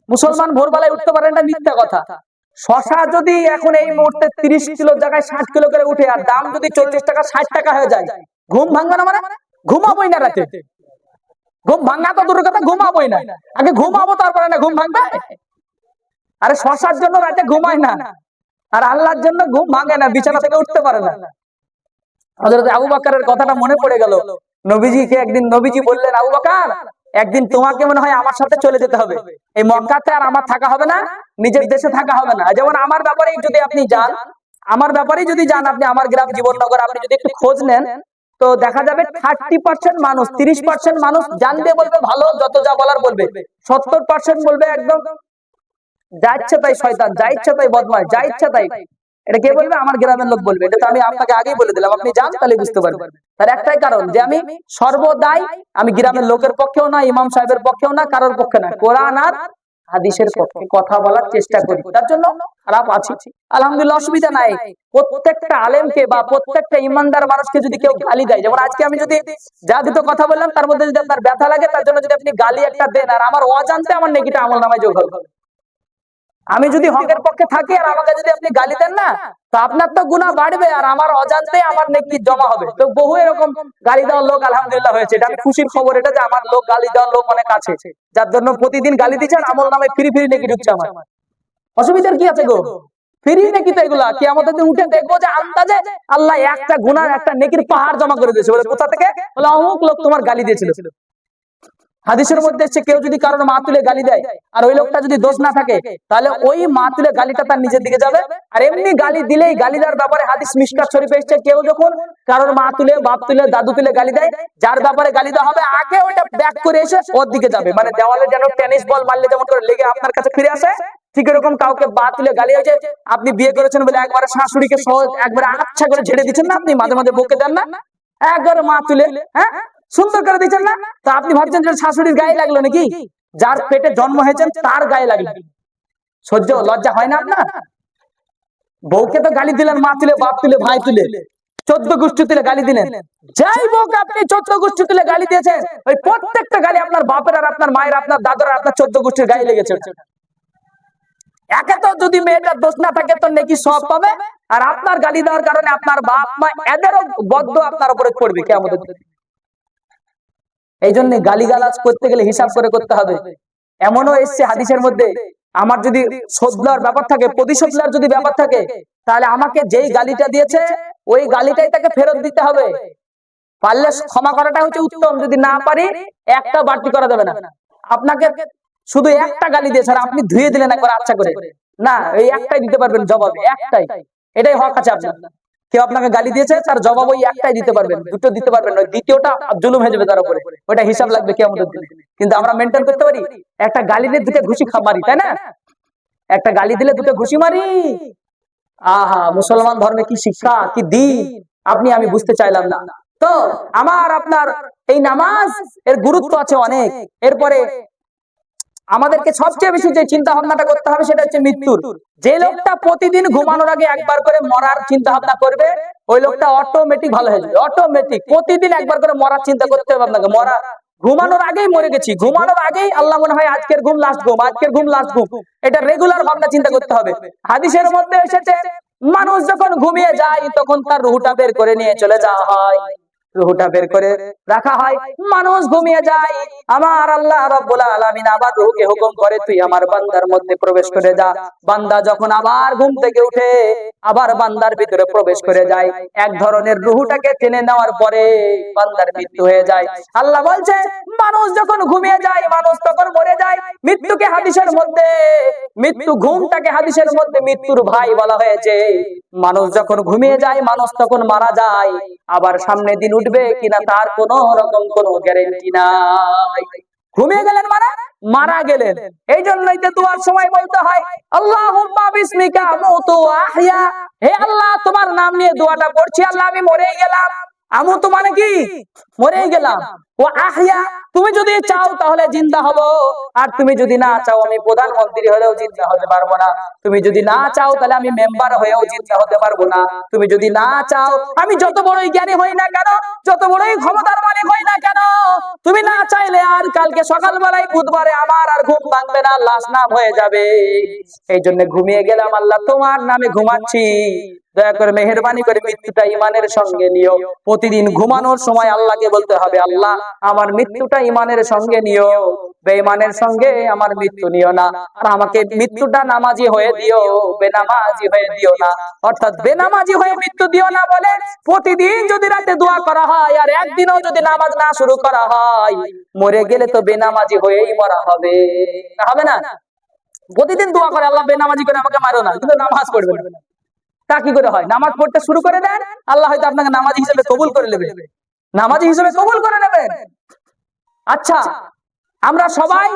মুসলমান ভোরবেলায় উঠতে পারে না, মিথ্যা কথা। শশা যদি এখন এই মুহূর্তে 30 কিলোর জায়গায় 60 কিলো করে উঠে, আর দাম যদি 40 টাকা 60 টাকা হয়ে যায়, ঘুম ভাঙবে না? মানে ঘুমাবোই না রাতে। ঘুম ভাঙা তো দূরের কথা, ঘুমাবোই না। আগে ঘুমাবো তারপরে না ঘুম ভাঙবে? আরে শশার জন্য রাতে ঘুমায় না, আর আল্লাহর জন্য ঘুম ভাঙে না, বিছানা থেকে উঠতে পারে না। হযরত আবু বকরের কথাটা মনে পড়ে গেল। নবীজিকে একদিন নবীজি বললেন, আবু বকর, একদিন তোমাকে মনে হয় আমার সাথে চলে যেতে হবে। এই মক্কাতে আর আমার থাকা হবে না, নিজের দেশে থাকা হবে না। যেমন আমার ব্যাপারেই যদি আপনি যান, আমার ব্যাপারেই যদি যান আপনি, আমার গ্রাম জীবননগর আপনি যদি একটু খোঁজ নেন, তো দেখা যাবে 30% মানুষ, 30% মানুষ জানবে বলবে ভালো, যত যা বলার বলবে। 70% বলবে একদম যা ইচ্ছা তাই শয়তান, যা ইচ্ছা তাই বদমাশ, যা ইচ্ছা তাই। এটা কে বলবে? আমার গ্রামের লোক বলবে। এটা তো আমি আপনাকে আগেই বলে দিলাম, আপনি যান তাহলে বুঝতে পারবেন। তার একটাই কারণ যে আমি সর্বদাই, আমি গ্রামের লোকের পক্ষেও না, ইমাম সাহেবের পক্ষেও না, কারোর পক্ষে না, কোরআন আর হাদিসের পক্ষে কথা বলার চেষ্টা করি। তার জন্য খারাপ আছি, আলহামদুলিল্লাহ, অসুবিধা নাই। প্রত্যেকটা আলেমকে বা প্রত্যেকটা ইমানদার মানুষকে যদি কেউ গালি দেয়, যেমন আজকে আমি যদি যা দুটো কথা বললাম তার মধ্যে যদি আপনার ব্যথা লাগে, তার জন্য যদি আপনি গালি একটা দেন, আর আমার অজান্তে আমার নেকিটা আমলনামায় যোগ হবে। আমি যদি হকের পক্ষে থাকি আর আমাকে যদি আপনি গালি দেন না, তো আপনার তো গুনাহ বাড়বে, আর আমার অজান্তে আমার নেকি জমা হবে। তো বহু এরকম গালি দেওয়ার লোক আলহামদুলিল্লাহ হয়েছে। এটা আমি খুশির খবর, এটা যে আমার লোক গালি দেওয়ার লোক অনেক আছে, যার জন্য প্রতিদিন গালি দিচ্ছেন, আমল নামে ফ্রি ফ্রি নেকি ঢুকছে আমার। অসুবিধার কি আছে গো? ফ্রি নেকি তো এগুলা। কিয়ামতের দিন উঠে দেখবো যে আন্দাজে আল্লাহ একটা গুনাহ একটা নেকির পাহাড় জমা করে দিয়েছে। বলে কোথা থেকে? বলে অমুক লোক তোমার গালি দিয়েছিল। হাদিসের মধ্যে এসেছে, কেউ যদি কারোর মা তুলে গালি দেয় আর ওই লোকটা যদি দোষ না থাকে, তাহলে ওই মা তুলে গালিটা তার নিজের দিকে যাবে। আর এমনি গালি দিলেই, গালি দেওয়ার ব্যাপারে হাদিস মিশকাত শরীফে এসেছে, কেউ যখন কারোর মা তুলে, বাপ তুলে, দাদু তুলে গালি দেয়, যার ব্যাপারে গালি দেওয়া হবে আগে ওইটা ব্যাক করে এসে ওর দিকে যাবে। মানে দেওয়ালে যেন টেনিস বল মারলে যেমন করে লেগে আপনার কাছে ফিরে আসে, ঠিক এরকম কাউকে বা তুলে গালি হয়েছে, আপনি বিয়ে করেছেন বলে একবারে শাশুড়িকে সহজ একবারে আচ্ছা করে ঝেড়ে দিচ্ছেন না, আপনি মাঝে মাঝে বকে দেন না, একবারে মা তুলে হ্যাঁ সুন্দর করে দিচ্ছেন না, তো আপনি ভাবছেন যে শাশুড়ির গায়ে লাগলো নাকি? যার পেটে জন্ম হয়েছে তার গায়ে লাগলো। সহ্য লজ্জা হয় না আপনার? বউকে তো গালি দিলেন, মা তুলে, বাপ তুলে, ভাই তুলে, 14 গোষ্ঠী তুলে গালি দিলেন। যাই বউকে আপনি 14 গোষ্ঠী তুলে গালি দিয়েছেন, ওই প্রত্যেকটা গালি আপনার বাপের আর আপনার মায়ের, আপনার দাদার আর আপনার 14 গোষ্ঠীর গায়ে লেগেছে। একে তো যদি মেয়েটার দোষ না থাকে তো নেকি সব পাবে, আর আপনার গালি দেওয়ার কারণে আপনার বাপ মা এদেরও বদ্ধ আপনার উপরে পড়বে কিয়ামতের দিন। এই জন্য গালিগালাজ করতে গেলে হিসাব করে করতে হবে। এমনও এসছে হাদিসের মধ্যে, আমার যদি শোধলার ব্যাপার থাকে, প্রতিশোধলার যদি ব্যাপার থাকে, তাহলে আমাকে যেই গালিটা দিয়েছে ওই গালিটাই তাকে ফেরত দিতে হবে। পারলে ক্ষমা করাটা হচ্ছে উত্তম, যদি না পারি একটা বাড়তি করা যাবে না। আপনাকে শুধু একটা গালি দিয়েছে আর আপনি ধুয়ে দিলেন একবার আচ্ছা করে, না, এই একটাই দিতে পারবেন জবাব, একটাই। এটাই হক আছে আপনার। কেউ আপনাকে গালি দিয়েছে, তার জবাব ওই একটাই দিতে পারবেন, দুটো দিতে পারবেন না, দ্বিতীয়টা জুলুম হয়ে যাবে তার উপরে, ওটা হিসাব লাগবে কিয়ামতের দিনে। কিন্তু আমরা মেনটেন করতে পারি, একটা গালি দিয়ে দুটো ঘুষি মারি, তাই না? একটা গালি দিলে দুটো ঘুষি মারি। আহা, মুসলমান ধর্মে কি শিক্ষা, কি দিন আপনি আমি বুঝতে চাইলাম না। তো আমার আপনার এই নামাজ এর গুরুত্ব আছে অনেক। এরপরে আমাদেরকে সবচেয়ে বেশি যে চিন্তা ভাবনাটা করতে হবে সেটা হচ্ছে মৃত্যুর। যে লোকটা প্রতিদিন ঘুমানোর আগে একবার করে মরার চিন্তা ভাবনা করবে, ওই লোকটা অটোমেটিক ভালো হয়ে যাবে। অটোমেটিক প্রতিদিন একবার করে মরার চিন্তা করতে হবে আপনাকে। মরা, ঘুমানোর আগেই মরে গেছি, ঘুমানোর আগেই আল্লাহ মনে হয় আজকের ঘুম লাস্ট ঘুম, আজকের ঘুম লাস্ট ঘুম, এটা রেগুলার ভাবনা চিন্তা করতে হবে। হাদিসের মধ্যে এসেছে, মানুষ যখন ঘুমিয়ে যায় তখন তার রুহটা বের করে নিয়ে চলে যাওয়া হয়, রুহটা বের করে রাখা হয়। মানুষ ঘুমিয়ে যায়, আমার আল্লাহ রাব্বুল আলামিন আবার রূহকে হুকুম করে, তুই আমার বান্দার মধ্যে প্রবেশ করে যা। বান্দা যখন আবার ঘুম থেকে উঠে আবার বান্দার ভিতরে প্রবেশ করে যায়, এক ধরনের রূহটাকে টেনে নেওয়ার পরে বান্দার মৃত্যু হয়ে যায়। আল্লাহ বলছে, মানুষ যখন ঘুমিয়ে যায় মানুষ তখন মরে যায়। মৃত্যুকে হাদিসের মধ্যে, মৃত্যু ঘুমটাকে হাদিসের মধ্যে মৃত্যুর ভাই বলা হয়েছে। মানুষ যখন ঘুমিয়ে যায় মানুষ তখন মারা যায়, আবার সামনে দিন উঠবে কিনা তার কোন রকম কোন গ্যারান্টি নাই। ঘুমিয়ে গেলেন মানে মারা গেলেন। এই জন্যই তো দুয়ার সময় বলতে হয়, আল্লাহুম্মা বিসমিকা আমুতু ওয়া আহইয়া, হে আল্লাহ তোমার নাম নিয়ে দোয়াটা পড়ছি, আল্লাহ আমি মরেই গেলাম। আমুতু মানে কি? মরেই গেলাম। ও আহিয়া, তুমি যদি চাও তাহলে জিন্দা হব, আর তুমি যদি না চাও আমি প্রধানমন্ত্রী হলেও জিন্দা হতে পারবো না, তুমি যদি না চাও তাহলে আমি মেম্বার হয়েও জিন্দা হতে পারবো না, তুমি যদি না চাও আমি যত বড়ই জ্ঞানী হই না কেন, যত বড়ই ক্ষমতার মালিক হই না কেন, তুমি না চাইলে আর কালকে সকালবেলায় বুধবারে আমার আর ঘুম ভাঙবে না, লাশ নাম হয়ে যাবে। এই জন্য ঘুমিয়ে গেলাম, আল্লাহ তোমার নামে ঘুমাচ্ছি, দয়া করে মেহেরবানি করে মৃত্যুটা ইমানের সঙ্গে নিও। প্রতিদিন ঘুমানোর সময় আল্লাহকে বলতে হবে, আল্লাহ আমার মৃত্যুটা ইমানের সঙ্গে নিও, বেঈমানের সঙ্গে আমার মৃত্যু নিও না, আর আমাকে মৃত্যুটা নামাজি হয়ে দিও, বেনামাজি হয়ে দিও না। অর্থাৎ বেনামাজি হয়ে মৃত্যু দিও না বলে প্রতিদিন যদি রাতে দোয়া করা হয় আর একদিনও যদি নামাজ না শুরু করা হয়, মরে গেলে তো বেনামাজি হয়েই মরা হবে, না হবে না? প্রতিদিন দোয়া করে আল্লাহ বেনামাজি করে আমাকে মারো না, কিন্তু নামাজ পড়বে না। তা কি করে হয়? নামাজ পড়তে শুরু করে দেন, আল্লাহ হয়তো আপনাকে নামাজি হিসেবে কবুল করে নেবে, নামাজি হিসেবে কবুল করে নেবেন। আচ্ছা, আমরা সবাই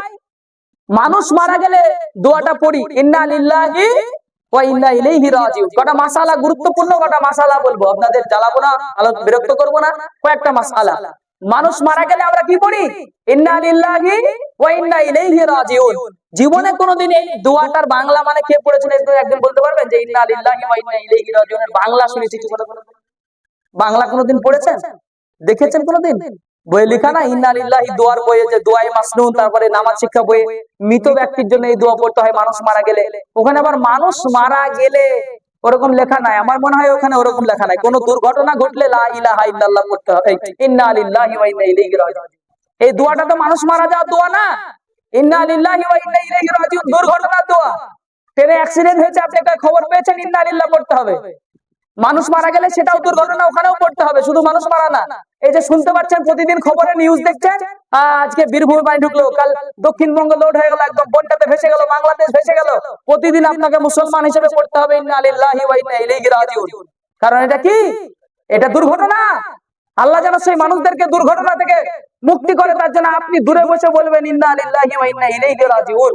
মানুষ মারা গেলে দোয়াটা পড়ি, ইন্না লিল্লাহি ওয়া ইন্না ইলাইহি রাজিউন। কটা মাসালা গুরুত্বপূর্ণ, কটা মাসালা বলবো, আপনাদের জ্বালাবো না, বিরক্ত করবো না, কয়েকটা মাসালা। মানুষ মারা গেলে আমরা কি পড়ি? ইন্না লিল্লাহি ওয়া ইন্না ইলাইহি রাজিউন। জীবনে কোনোদিন এই দোয়াটার বাংলা মানে কে পড়েছেন একজন বলতে পারবেন যে ইন্না লিল্লাহি ওয়া ইন্না ইলাইহি রাজিউনের বাংলা শুনেছি? বাংলা কোনোদিন পড়েছেন, দেখেছেন কোনোদিন? বইয়ে লেখা না ইন্না লিল্লাহি, দোয়ার বইয়ে যে দোয়ায়ে মাসনুন, তারপরে নামাজ শিক্ষা বইয়ে মৃত ব্যক্তির জন্য এই দোয়া পড়তে হয় মানুষ মারা গেলে। ওখানে আবার মানুষ মারা গেলে ওরকম লেখা নাই, আমার মনে হয় ওখানে ওরকম লেখা নাই। কোন দুর্ঘটনা ঘটলে লা ইলাহা ইল্লাল্লাহ পড়তে হয়, ইন্না লিল্লাহি ওয়া ইন্না ইলাইহি রাজিউন। এই দোয়াটা তো মানুষ মারা যাওয়ার দোয়া না, ইন্না লিল্লাহি ওয়া ইন্না ইলাইহি রাজিউন দুর্ঘটনার দোয়া। ট্রেনে অ্যাক্সিডেন্ট হয়েছে, আপনি একটা খবর পেয়েছেন, ইন্না লিল্লাহ পড়তে হবে। মানুষ মারা গেলে সেটাও দুর্ঘটনা, ওখানেও পড়তে হবে, শুধু মানুষ মারা না। এই যে শুনতে পাচ্ছেন প্রতিদিন খবরে নিউজ দেখছেন, আজকে বীরভূমে পানি ঢুকলো, কাল দক্ষিণবঙ্গ লোড হয়ে গেল, একদম বন্যাতে ভেসে গেল, বাংলাদেশ ভেসে গেল। প্রতিদিন আপনাকে মুসলমান হিসেবে পড়তে হবে ইন্না লিল্লাহি ওয়া ইন্না ইলাইহি রাজিউন। কারণ এটা কি? এটা দুর্ঘটনা। আল্লাহ যেন সেই মানুষদেরকে দুর্ঘটনা থেকে মুক্তি করে, তার জন্য আপনি দূরে বসে বলবেন ইন্না লিল্লাহি ওয়া ইন্না ইলাইহি রাজিউন।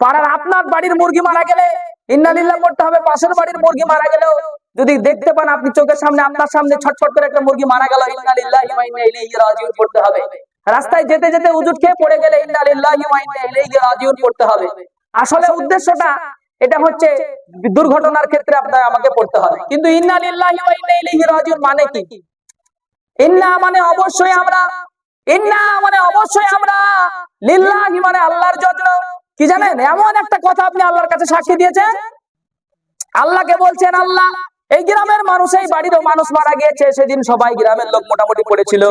পাড়ার আপনার বাড়ির মুরগি মারা গেলে ইন্না লিল্লাহ পড়তে হবে। পাশের বাড়ির মুরগি মারা গেলেও যদি দেখতে পান আপনি চোখের সামনে, আপনার সামনে ছটফট করে একটা মুরগি মারা গেল, ইন্না লিল্লাহি ওয়া ইন্না ইলাইহি রাজিউন পড়তে হবে। রাস্তায় যেতে যেতে উজুট খেয়ে পড়ে গেলে ইন্না লিল্লাহি ওয়া ইন্না ইলাইহি রাজিউন পড়তে হবে। আসলে উদ্দেশ্যটা এটা হচ্ছে দুর্ঘটনার ক্ষেত্রে আপনার আমাকে পড়তে হবে। কিন্তু ইন্না লিল্লাহি ওয়া ইন্না ইলাইহি রাজিউন মানে কি? ইন্না মানে অবশ্যই আমরা, ইন্না মানে অবশ্যই আমরা, লিল্লাহি মানে আল্লাহর জন্য। কি জানেন, এমন একটা কথা আপনি আল্লাহর কাছে সাক্ষী দিয়েছেন, আল্লাহকে বলছেন আল্লাহ এই গ্রামের মানুষ, এই বাড়িরও মানুষ মারা গিয়েছে, সেদিন সবাই গ্রামের লোক মোটামুটি পড়েছিল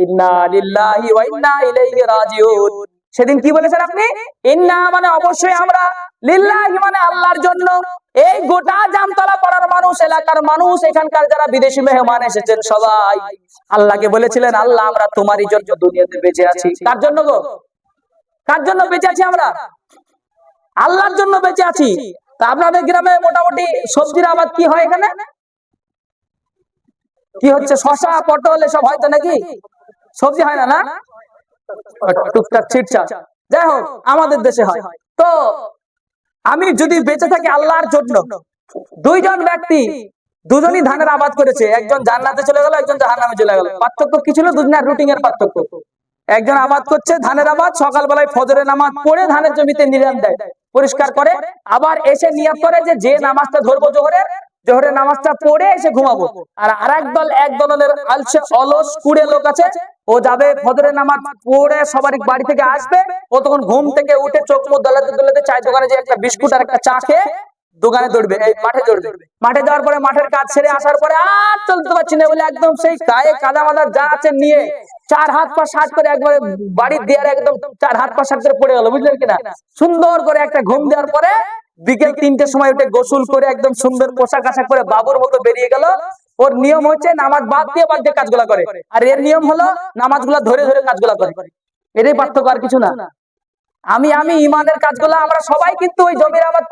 ইন্না লিল্লাহি ওয়া ইন্না ইলাইহি রাজিউন। সেদিন কি বলেছেন আপনি? ইন্না মানে অবশ্যই আমরা, লিল্লাহি মানে আল্লাহর জন্য। এই গোটা জামতলা পাড়ার মানুষ, এলাকার মানুষ, এখানকার যারা বিদেশি মেহমান এসেছেন সবাই আল্লাহকে বলেছিলেন আল্লাহ আমরা তোমারই জন্য দুনিয়াতে বেঁচে আছি। কার জন্য গো? কার জন্য বেঁচে আছি আমরা? আল্লাহর জন্য বেঁচে আছি। তা আপনাদের গ্রামে মোটামুটি সবজির আবাদ কি হয়? এখানে কি হচ্ছে? শশা, পটল এসব হয়তো নাকি? সবজি হয় না, না টুকটাক ছিটচা, যাই হোক আমাদের দেশে হয়। তো আমি যদি বেঁচে থাকি আল্লাহর জন্য, দুইজন ব্যক্তি দুজনই ধানের আবাদ করেছে, একজন জান্নাতে চলে গেল, একজন জাহান্নামে চলে গেল। পার্থক্য কি ছিল? দুজনের রুটিং এর পার্থক্য। একজন আবাদ করছে ধানের আবাদ, সকালবেলায় ফজরের নামাজ পড়ে ধানের জমিতে নিরাম দেয়, পরিষ্কার করে, আবার এসে নিয়ত করে যে নামাজটা ধরবো জোহরের নামাজটা পড়ে এসে ঘুমাবো। আর আরেক দল, এক দলের আলসে অলস কুড়ে লোক আছে, ও যাবে ফজরের নামাজ পড়ে সবার বাড়ি থেকে আসবে, ও তখন ঘুম থেকে উঠে চোখ মুখ দলাতে দলাতে চায়ের দোকানে যে একটা বিস্কুট আর একটা চা খেয়ে দোকানে দৌড়বে, এই মাঠে দৌড়বে। মাঠে যাওয়ার পরে মাঠের কাজ সেরে আসার পরে আর চলতে পারছি না বলে একদম সেই গায়ে কাদা মাদা যা আছে নিয়ে চার হাত পা সাত করে একবারে বাড়ির দিয়ে একদম চার হাত পা সাত করে পড়ে গেল, বুঝলেন কিনা? সুন্দর করে একটা ঘুম দেওয়ার পরে বিকেল 3টের সময় উঠে গোসল করে একদম সুন্দর পোশাক আশাক করে বাবুর মতো বেরিয়ে গেল। ওর নিয়ম হচ্ছে নামাজ বাদ দিয়ে কাজগুলা করে, আর এর নিয়ম হলো নামাজগুলা ধরে ধরে কাজগুলা করে। এটাই পার্থক্য, আর কিছু না। আমি ইমানের কাজগুলা আমরা সবাই কিন্তু ওই জমির আবাদ